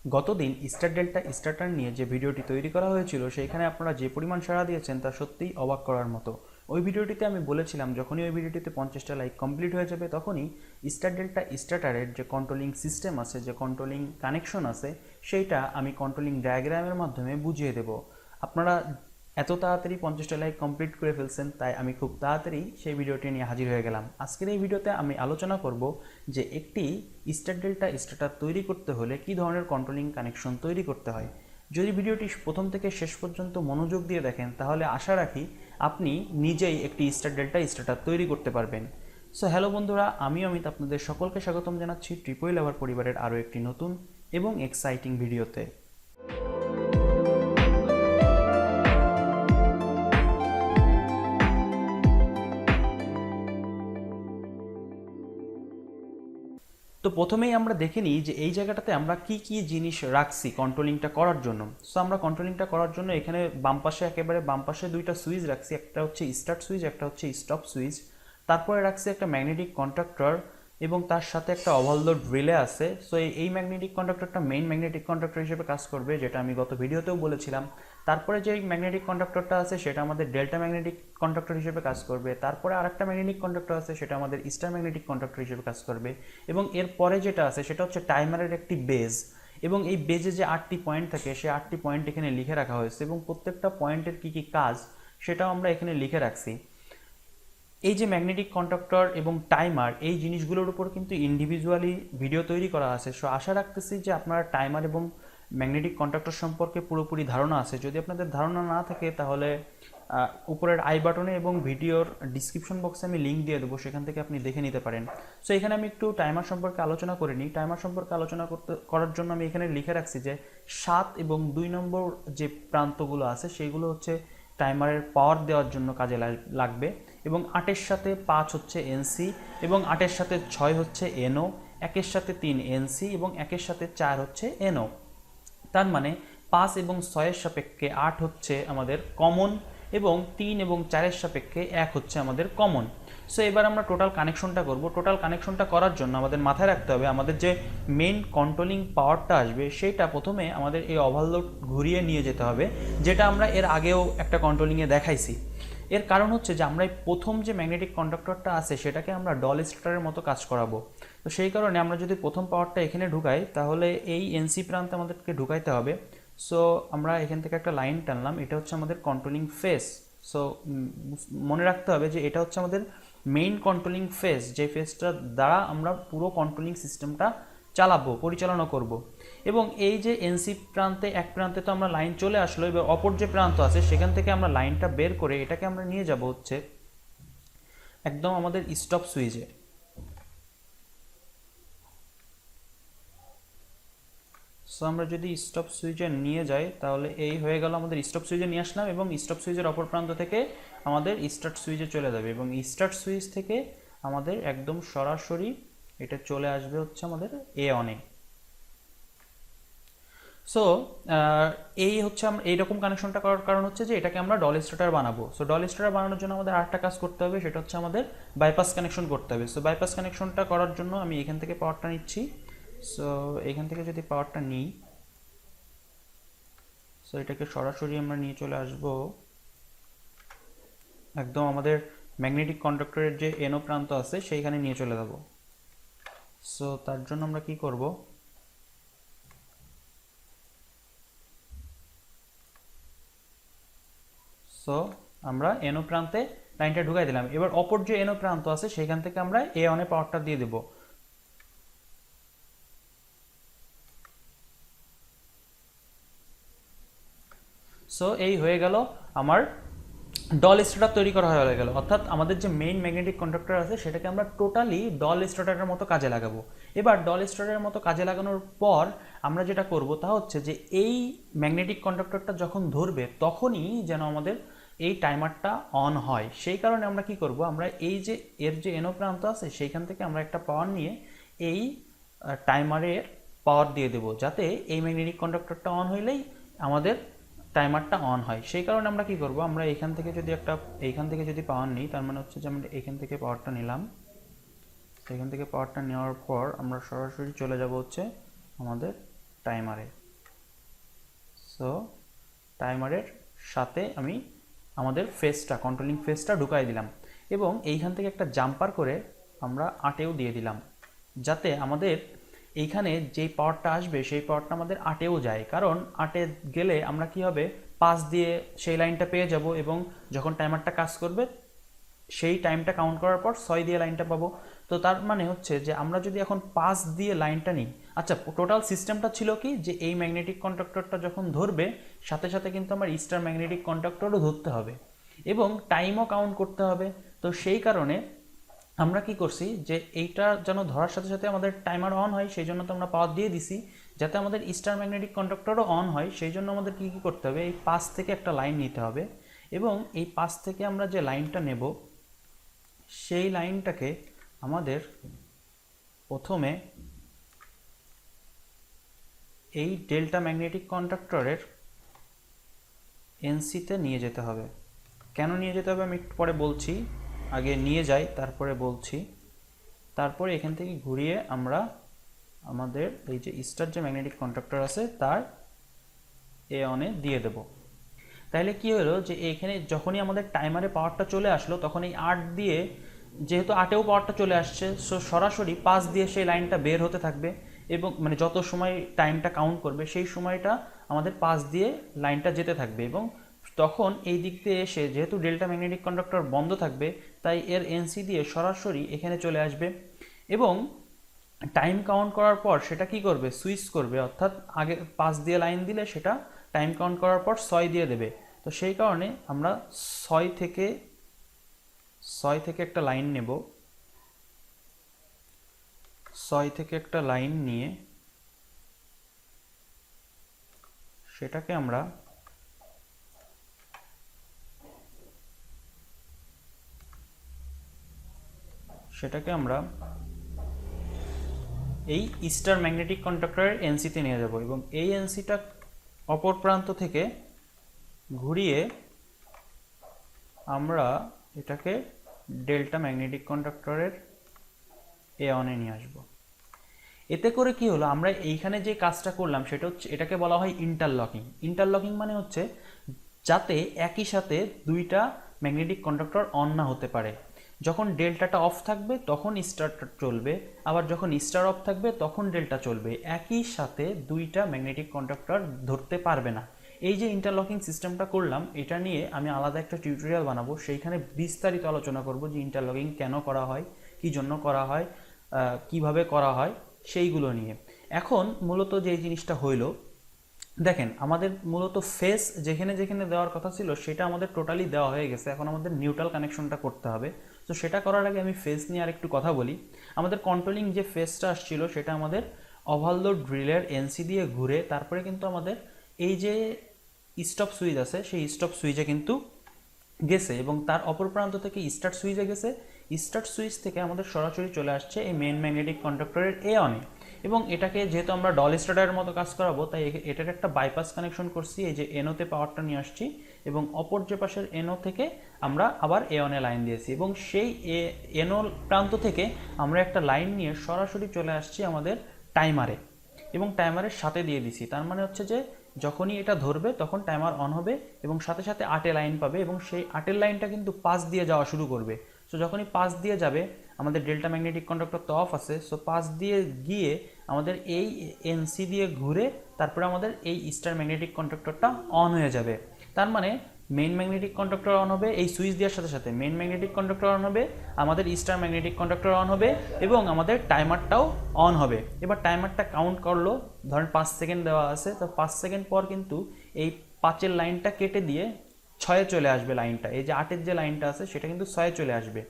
গতদিন star delta starter নিয়ে যে ভিডিওটি তৈরি করা হয়েছিল সেইখানে আপনারা যে পরিমাণ সাড়া দিয়েছেন তা সত্যিই অবাক করার মতো। ওই ভিডিওটিতে আমি বলেছিলাম যখনই ওই ভিডিওটিতে 50টা লাইক কমপ্লিট হয়ে যাবে তখনই স্টার ডেল্টা স্টার্টারের যে কন্ট্রোলিং সিস্টেম আছে, যে কন্ট্রোলিং কানেকশন আছে, সেইটা আমি কন্ট্রোলিং ডায়াগ্রামের মাধ্যমে বুঝিয়ে দেব। আপনারা এত তাড়াতাড়ি 50টা লাইক কমপ্লিট করে ফেলছেন, তাই আমি খুব তাড়াতাড়ি সেই ভিডিওটি নিয়ে হাজির হয়ে গেলাম। আজকের এই ভিডিওতে আমি আলোচনা করব যে একটি স্টার ডেল্টা স্টার্টার তৈরি করতে হলে কী ধরনের কন্ট্রোলিং কানেকশন তৈরি করতে হয়। যদি ভিডিওটি প্রথম থেকে শেষ পর্যন্ত মনোযোগ দিয়ে দেখেন তাহলে আশা রাখি আপনি নিজেই একটি স্টার ডেল্টা স্টার্টার তৈরি করতে পারবেন। সো হ্যালো বন্ধুরা, আমি অমিত আপনাদের সকলকে স্বাগতম জানাচ্ছি ট্রিপল লাভার পরিবারের আরও একটি নতুন এবং এক্সাইটিং ভিডিওতে। তো প্রথমেই আমরা দেখে নিই যে এই জায়গাটাতে আমরা কি কি জিনিস রাখছি কন্ট্রোলিংটা করার জন্য। সো আমরা কন্ট্রোলিংটা করার জন্য এখানে বাম পাশে, একেবারে বাম পাশে দুইটা সুইচ রাখছি, একটা হচ্ছে স্টার্ট সুইচ, একটা হচ্ছে স্টপ সুইচ। তারপরে রাখছি একটা ম্যাগনেটিক কন্ডাক্টর এবং তার সাথে একটা ওভারলোড রিলে আছে। সো এই ম্যাগনেটিক কন্ডাক্টরটা মেইন ম্যাগনেটিক কন্ডাক্টর হিসেবে কাজ করবে, যেটা আমি গত ভিডিওতেও বলেছিলাম। তারপরে যে ম্যাগনেটিক কন্ডাক্টরটা আছে সেটা আমাদের ডেল্টা ম্যাগনেটিক কন্ডাক্টর হিসেবে কাজ করবে। তারপরে আরেকটা ম্যাগনেটিক কন্ডাক্টর আছে সেটা আমাদের স্টার ম্যাগনেটিক কন্ডাক্টর হিসেবে কাজ করবে। এবং এর পরে যেটা আছে সেটা হচ্ছে টাইমারের একটি বেজ। এবং এই বেজে যে 8টি পয়েন্ট থাকে সেই 8টি পয়েন্ট এখানে লিখে রাখা হয়েছে এবং প্রত্যেকটা পয়েন্টের কী কী কাজ সেটাও আমরা এখানে লিখে রাখছি। এই যে ম্যাগনেটিক কন্ডাক্টর এবং টাইমার, এই জিনিসগুলোর উপর কিন্তু ইন্ডিভিজুয়ালি ভিডিও তৈরি করা আছে। সো আশা রাখতেছি যে আপনারা টাইমার এবং ম্যাগনেটিক কন্ডাক্টর সম্পর্কে পুরোপুরি ধারণা আছে। যদি আপনাদের ধারণা না থাকে তাহলে উপরের আই বাটনে এবং ভিডিওর ডিসক্রিপশন বক্সে আমি লিঙ্ক দিয়ে দেবো, সেখান থেকে আপনি দেখে নিতে পারেন। সো এখানে আমি একটু টাইমার সম্পর্কে আলোচনা করে নিই। টাইমার সম্পর্কে আলোচনা করার জন্য আমি এখানে লিখে রাখছি যে 7 এবং 2 নম্বর যে প্রান্তগুলো আছে সেইগুলো হচ্ছে টাইমারের পাওয়ার দেওয়ার জন্য কাজে লাগবে। এবং 8-এর সাথে 5 হচ্ছে এনসি, এবং 8-এর সাথে 6 হচ্ছে এনও, 1-এর সাথে 3 এনসি এবং 1-এর সাথে 4 হচ্ছে এনও। তার মানে 5 এবং 6-এর সাপেক্ষে 8 হচ্ছে আমাদের কমন এবং 3 এবং 4-এর সাপেক্ষে 1 হচ্ছে আমাদের কমন। সো এবার আমরা টোটাল কানেকশনটা করব। টোটাল কানেকশনটা করার জন্য আমাদের মাথায় রাখতে হবে আমাদের যে মেইন কন্ট্রোলিং পাওয়ারটা আসবে সেইটা প্রথমে আমাদের এই ওভারলোড ঘুরিয়ে নিয়ে যেতে হবে, যেটা আমরা এর আগেও একটা কন্ট্রোলিংয়ে দেখাইছি। এর কারণ হচ্ছে যে আমরা এই প্রথম যে ম্যাগনেটিক কন্ডাক্টরটা আছে সেটাকে আমরা ডল স্টার্টারের মতো কাজ করাবো। তো সেই কারণে আমরা যদি প্রথম পাওয়ারটা এখানে ঢুকাই তাহলে এই এনসি প্রান্তে আমাদেরকে ঢুকাইতে হবে। সো আমরা এখান থেকে একটা লাইন টানলাম, এটা হচ্ছে আমাদের কন্ট্রোলিং ফেস। সো মনে রাখতে হবে যে এটা হচ্ছে আমাদের মেইন কন্ট্রোলিং ফেস, যে ফেসটা দ্বারা আমরা পুরো কন্ট্রোলিং সিস্টেমটা চালাবো, পরিচালনা করব। এবং এই যে এনসি প্রান্তে, এক প্রান্তে তো আমরা লাইন চলে আসলো, এবার অপর যে প্রান্ত আছে সেখান থেকে আমরা লাইনটা বের করে এটাকে আমরা নিয়ে যাব হচ্ছে একদম আমাদের স্টপ সুইচে। সো আমরা যদি স্টপ সুইচে নিয়ে যাই তাহলে এই হয়ে গেল, আমাদের স্টপ সুইচে নিয়ে আসলাম এবং স্টপ সুইচের অপর প্রান্ত থেকে আমাদের স্টার্ট সুইচে চলে যাবে এবং স্টার্ট সুইচ থেকে আমাদের একদম সরাসরি এটা চলে আসবে হচ্ছে আমাদের এ অনে। সো এই হচ্ছে আমরা এইরকম কানেকশনটা করার কারণ হচ্ছে যে এটাকে আমরা ডল স্টার্টার বানাবো। সো ডল স্টার্টার বানানোর জন্য আমাদের আরেকটা কাজ করতে হবে, সেটা হচ্ছে আমাদের বাইপাস কানেকশন করতে হবে। সো বাইপাস কানেকশনটা করার জন্য আমি এখান থেকে পাওয়ারটা নিচ্ছি। সো এখান থেকে যদি পাওয়ারটা নিই, সো এটাকে সরাসরি আমরা নিয়ে চলে আসব একদম আমাদের ম্যাগনেটিক কন্ডাক্টরের যে এনো প্রান্ত আছে সেইখানে নিয়ে চলে যাব। সো তার জন্য আমরা কি করব, সো আমরা এনো প্রান্তে লাইনটা ঢুকাই দিলাম। এবার অপর যে এনো প্রান্ত আছে সেখান থেকে আমরা এ অনে পাওয়ারটা দিয়ে দেব। সো এই হয়ে গেল আমার ডল স্টার্টার তৈরি করা হয়ে গেল। অর্থাৎ আমাদের যে মেইন ম্যাগনেটিক কন্ডাক্টর আছে সেটাকে আমরা টোটালি ডল স্টার্টারের মতো কাজে লাগাবো। এবার ডল স্টার্টারের মতো কাজে লাগানোর পর আমরা যেটা করব তা হচ্ছে যে এই ম্যাগনেটিক কন্ডাক্টরটা যখন ধরবে তখনই যেন আমাদের এই টাইমারটা অন হয়। সেই কারণে আমরা কি করব, আমরা এই যে এর যে এনো প্রান্ত আছে সেইখান থেকে আমরা একটা পাওয়ার নিয়ে এই টাইমারের পাওয়ার দিয়ে দেব, যাতে এই ম্যাগনেটিক কন্ডাক্টরটা অন হইলেই আমাদের টাইমারটা অন হয়। সেই কারণে আমরা কি করব, আমরা এইখান থেকে যদি পাওয়ার নিই, তার মানে হচ্ছে যে আমরা এখান থেকে পাওয়ারটা নিলাম। এখান থেকে পাওয়ারটা নেওয়ার পর আমরা সরাসরি চলে যাব হচ্ছে আমাদের টাইমারে। সো টাইমারের সাথে আমি আমাদের ফেসটা, কন্ট্রোলিং ফেসটা ঢুকাই দিলাম এবং এইখান থেকে একটা জাম্পার করে আমরা 8এও দিয়ে দিলাম, যাতে আমাদের এইখানে যেই পাওয়ারটা আসবে সেই পাওয়ারটা আমাদের 8এও যায়। কারণ 8এ গেলে আমরা কি হবে, 5 দিয়ে সেই লাইনটা পেয়ে যাব এবং যখন টাইমারটা কাজ করবে সেই টাইমটা কাউন্ট করার পর 6 দিয়ে লাইনটা পাবো। তো তার মানে হচ্ছে যে আমরা যদি এখন 5 দিয়ে লাইনটা নিই, আচ্ছা টোটাল সিস্টেমটা ছিল কি, যে এই ম্যাগনেটিক কন্ডাক্টরটা যখন ধরবে সাথে সাথে কিন্তু আমার ইস্টার ম্যাগনেটিক কন্ডাক্টরও ধরতে হবে এবং টাইমও কাউন্ট করতে হবে। তো সেই কারণে আমরা কি করছি, যে এইটা যেন ধরার সাথে সাথে আমাদের টাইমার অন হয়, সেই জন্য তো আমরা পাওয়ার দিয়ে দিছি। যাতে আমাদের ইস্টার ম্যাগনেটিক কন্ডাক্টরও অন হয়, সেই জন্য আমাদের কি কি করতে হবে, এই 5 থেকে একটা লাইন নিতে হবে এবং এই 5 থেকে আমরা যে লাইনটা নেব সেই লাইনটাকে আমাদের প্রথমে এই ডেল্টা ম্যাগনেটিক কন্ডাক্টরের এনসিতে নিয়ে যেতে হবে। কেন নিয়ে যেতে হবে আমি একটু পরে বলছি, আগে নিয়ে যাই তারপরে বলছি। তারপরে এখান থেকে ঘুরিয়ে আমরা আমাদের এই যে স্টার যে ম্যাগনেটিক কন্ডাক্টর আছে তার এ অনে দিয়ে দেব। তাহলে কি হলো, যে এখানে যখনই আমাদের টাইমারে পাওয়ারটা চলে আসলো তখন এই 8 দিয়ে, যেহেতু 8এও পাওয়ারটা চলে আসছে, সো সরাসরি 5 দিয়ে সেই লাইনটা বের হতে থাকবে এবং মানে যত সময় টাইমটা কাউন্ট করবে সেই সময়টা আমাদের 5 দিয়ে লাইনটা যেতে থাকবে এবং তখন এই দিক দিয়ে এসে যেহেতু ডেল্টা ম্যাগনেটিক কন্ডাক্টর বন্ধ থাকবে তাই এর এনসি দিয়ে সরাসরি এখানে চলে আসবে এবং টাইম কাউন্ট করার পর সেটা কি করবে, সুইচ করবে, অর্থাৎ আগে 5 দিয়ে লাইন দিলে সেটা টাইম কাউন্ট করার পর 6 দিয়ে দেবে। তো সেই কারণে আমরা 6 থেকে একটা লাইন নেব, 6 থেকে একটা লাইন নিয়ে সেটাকে আমরা এই ইস্টার ম্যাগনেটিক কন্ডাক্টরের এনসিতে নিয়ে যাব এবং এই এনসিটা অপর প্রান্ত থেকে ঘুরিয়ে আমরা এটাকে ডেল্টা ম্যাগনেটিক কন্ডাক্টরের এ অনে নিয়ে আসব। এতে করে কি হলো, আমরা এইখানে যে কাজটা করলাম সেটা হচ্ছে, এটাকে বলা হয় ইন্টারলকিং। ইন্টারলকিং মানে হচ্ছে যাতে একই সাথে দুইটা ম্যাগনেটিক কন্ডাক্টর অন না হতে পারে। যখন ডেল্টাটা অফ থাকবে তখন স্টারটা চলবে, আবার যখন স্টার অফ থাকবে তখন ডেল্টা চলবে, একই সাথে দুইটা ম্যাগনেটিক কন্ডাক্টর ধরতে পারবে না। এই যে ইন্টারলকিং সিস্টেমটা করলাম, এটা নিয়ে আমি আলাদা একটা টিউটোরিয়াল বানাবো, সেইখানে বিস্তারিত আলোচনা করব যে ইন্টারলকিং কেন করা হয়, কী জন্য করা হয়, কিভাবে করা হয় সেইগুলো নিয়ে। এখন মূলত যে জিনিসটা হইল, দেখেন আমাদের মূলত ফেস যেখানে যেখানে দেওয়ার কথা ছিল সেটা আমাদের টোটালি দেওয়া হয়ে গেছে, এখন আমাদের নিউট্রাল কানেকশনটা করতে হবে। তো সেটা করার আগে আমি ফেস নিয়ে আরেকটু কথা বলি। আমাদের কন্ট্রোলিং যে ফেসটা আসছিল সেটা আমাদের ওভারলোড ড্রিলের এনসি দিয়ে ঘুরে তারপরে কিন্তু আমাদের এই যে স্টপ সুইচ আছে সেই স্টপ সুইচে কিন্তু গেছে এবং তার অপর প্রান্ত থেকে স্টার্ট সুইচে গেছে। স্টার্ট সুইচ থেকে আমাদের সরাসরি চলে আসছে এই মেন ম্যাগনেটিক কন্ডাক্টরের এ অনে এবং এটাকে যেহেতু আমরা ডল স্টার্টারের মতো কাজ করাবো তাই এটার একটা বাইপাস কানেকশন করছি, এই যে এনোতে পাওয়ারটা নিয়ে আসছি এবং অপর যে পাশের এনো থেকে আমরা আবার এ অনে লাইন দিয়েছি এবং সেই এনো প্রান্ত থেকে আমরা একটা লাইন নিয়ে সরাসরি চলে আসছি আমাদের টাইমারে এবং টাইমারের সাথে দিয়ে দিছি। তার মানে হচ্ছে যে যখনই এটা ধরবে তখন টাইমার অন হবে এবং সাথে সাথে 8 লাইন পাবে এবং সেই 8 লাইনটা কিন্তু 5 দিয়ে যাওয়া শুরু করবে। সো যখনই 5 দিয়ে যাবে, আমাদের ডেল্টা ম্যাগনেটিক কন্ডাক্টর তো অফ আছে, সো 5 দিয়ে গিয়ে আমাদের এই এনসি দিয়ে ঘুরে তারপরে আমাদের এই স্টার ম্যাগনেটিক কন্ডাক্টরটা অন হয়ে যাবে। তার মানে মেইন ম্যাগনেটিক কন্ডাক্টর অন হবে, এই সুইচ দেওয়ার সাথে সাথে মেইন ম্যাগনেটিক কন্ডাক্টর অন হবে, আমাদের স্টার ম্যাগনেটিক কন্ডাক্টর অন হবে এবং আমাদের টাইমারটাও অন হবে। এবার টাইমারটা কাউন্ট করলো, ধরেন 5 সেকেন্ড দেওয়া আছে, তো 5 সেকেন্ড পর কিন্তু এই 5-এর লাইনটা কেটে দিয়ে 6-এ চলে আসবে লাইনটা, এই যে 8-এর যে লাইনটা আছে সেটা কিন্তু 6-এ চলে আসবে।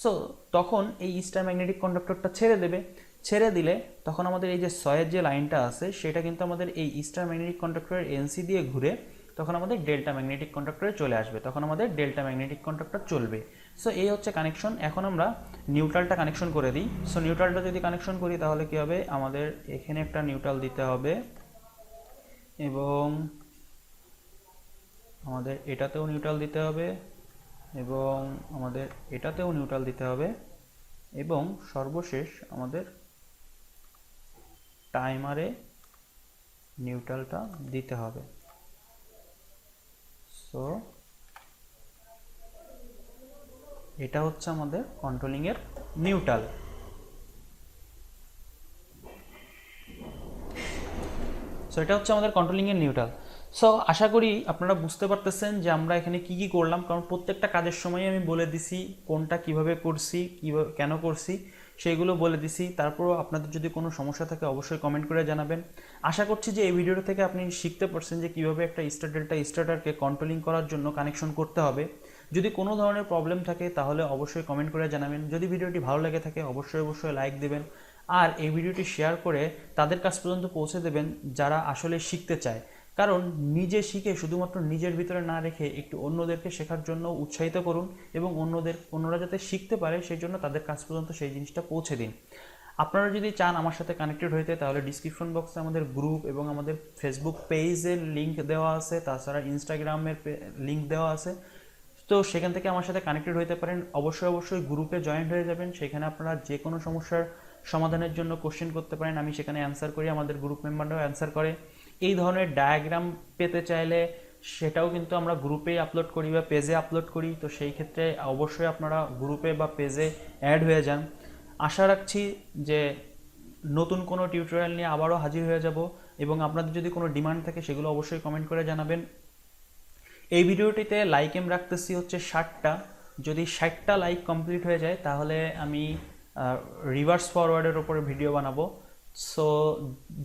সো তখন এই স্টার ম্যাগনেটিক কন্ডাক্টরটা ছেড়ে দেবে, ছেড়ে দিলে তখন আমাদের এই যে 6-এর যে লাইনটা আছে সেটা কিন্তু আমাদের এই স্টার ম্যাগনেটিক কন্ডাক্টরের এনসি দিয়ে ঘুরে তখন আমাদের ডেল্টা ম্যাগনেটিক কন্ডাক্টরে চলে আসবে, তখন আমাদের ডেল্টা ম্যাগনেটিক কন্ডাক্টর চলবে। সো এই হচ্ছে কানেকশন। এখন আমরা নিউট্রালটা কানেকশন করে দিই। সো নিউট্রালটা যদি কানেকশন করি তাহলে কি হবে, আমাদের এখানে একটা নিউট্রাল দিতে হবে এবং আমাদের এটাতেও নিউট্রাল দিতে হবে এবং আমাদের এটাতেও নিউট্রাল দিতে হবে এবং সর্বশেষ আমাদের টাইমারে নিউট্রালটা দিতে হবে। সো এটা হচ্ছে আমাদের কন্ট্রোলিংয়ের নিউট্রাল। সো এটা হচ্ছে আমাদের কন্ট্রোলিংয়ের নিউট্রাল। সো আশা করি আপনারা বুঝতে পারতেছেন যে আমরা এখানে কি কি করলাম, কারণ প্রত্যেকটা কাজের সময় আমি বলে দিছি কোনটা কিভাবে করছি, কিভাবে কেন করছি সেইগুলো বলে দিছি। তারপরও আপনাদের যদি কোনো সমস্যা থাকে অবশ্যই কমেন্ট করে জানাবেন। আশা করছি যে এই ভিডিওটা থেকে আপনি শিখতে পারছেন যে কীভাবে একটা স্টার ডেল্টা স্টার্টারকে কন্ট্রোলিং করার জন্য কানেকশন করতে হবে। যদি কোনো ধরনের প্রবলেম থাকে তাহলে অবশ্যই কমেন্ট করে জানাবেন। যদি ভিডিওটি ভালো লেগে থাকে অবশ্যই লাইক দেবেন, আর এই ভিডিওটি শেয়ার করে তাদের কাছ পর্যন্ত পৌঁছে দেবেন যারা আসলে শিখতে চায়। কারণ নিজে শিখে শুধুমাত্র নিজের ভিতরে না রেখে একটু অন্যদেরকে শেখার জন্য উৎসাহিত করুন, এবং অন্যরা যাতে শিখতে পারে সেই জন্য তাদের কাছ পর্যন্ত সেই জিনিসটা পৌঁছে দিন। আপনারা যদি চান আমার সাথে কানেক্টেড হইতে, তাহলে ডিসক্রিপশন বক্সে আমাদের গ্রুপ এবং আমাদের ফেসবুক পেজের লিঙ্ক দেওয়া আছে, তাছাড়া ইনস্টাগ্রামের লিঙ্ক দেওয়া আছে। তো সেখান থেকে আমার সাথে কানেক্টেড হতে পারেন। অবশ্যই গ্রুপে জয়েন হয়ে যাবেন। সেখানে আপনারা যে কোনো সমস্যার সমাধানের জন্য কোশ্চেন করতে পারেন, আমি সেখানে অ্যান্সার করি, আমাদের গ্রুপ মেম্বাররাও অ্যান্সার করে। এই ধরনের ডায়াগ্রাম পেতে চাইলে সেটাও কিন্তু আমরা গ্রুপেই আপলোড করি বা পেজে আপলোড করি। তো সেই ক্ষেত্রে অবশ্যই আপনারা গ্রুপে বা পেজে অ্যাড হয়ে যান। আশা রাখছি যে নতুন কোনো টিউটোরিয়াল নিয়ে আবারও হাজির হয়ে যাব, এবং আপনাদের যদি কোনো ডিমান্ড থাকে সেগুলো অবশ্যই কমেন্ট করে জানাবেন। এই ভিডিওটিতে লাইক এম রাখতেছি হচ্ছে 60টা। যদি 60টা লাইক কমপ্লিট হয়ে যায় তাহলে আমি রিভার্স ফরওয়ার্ডের ওপরে ভিডিও বানাবো। সো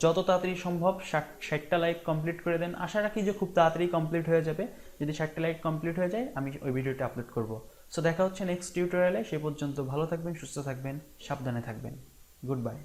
যত তাড়াতাড়ি সম্ভব 60টা লাইক কমপ্লিট করে দেন। আশা রাখি যে খুব তাড়াতাড়ি কমপ্লিট হয়ে যাবে। যদি 60টা লাইক কমপ্লিট হয়ে যায় আমি ওই ভিডিওটা আপলোড করব। সো দেখা হচ্ছে নেক্সট টিউটোরিয়ালে। সে পর্যন্ত ভালো থাকবেন, সুস্থ থাকবেন, সাবধানে থাকবেন। Good bye.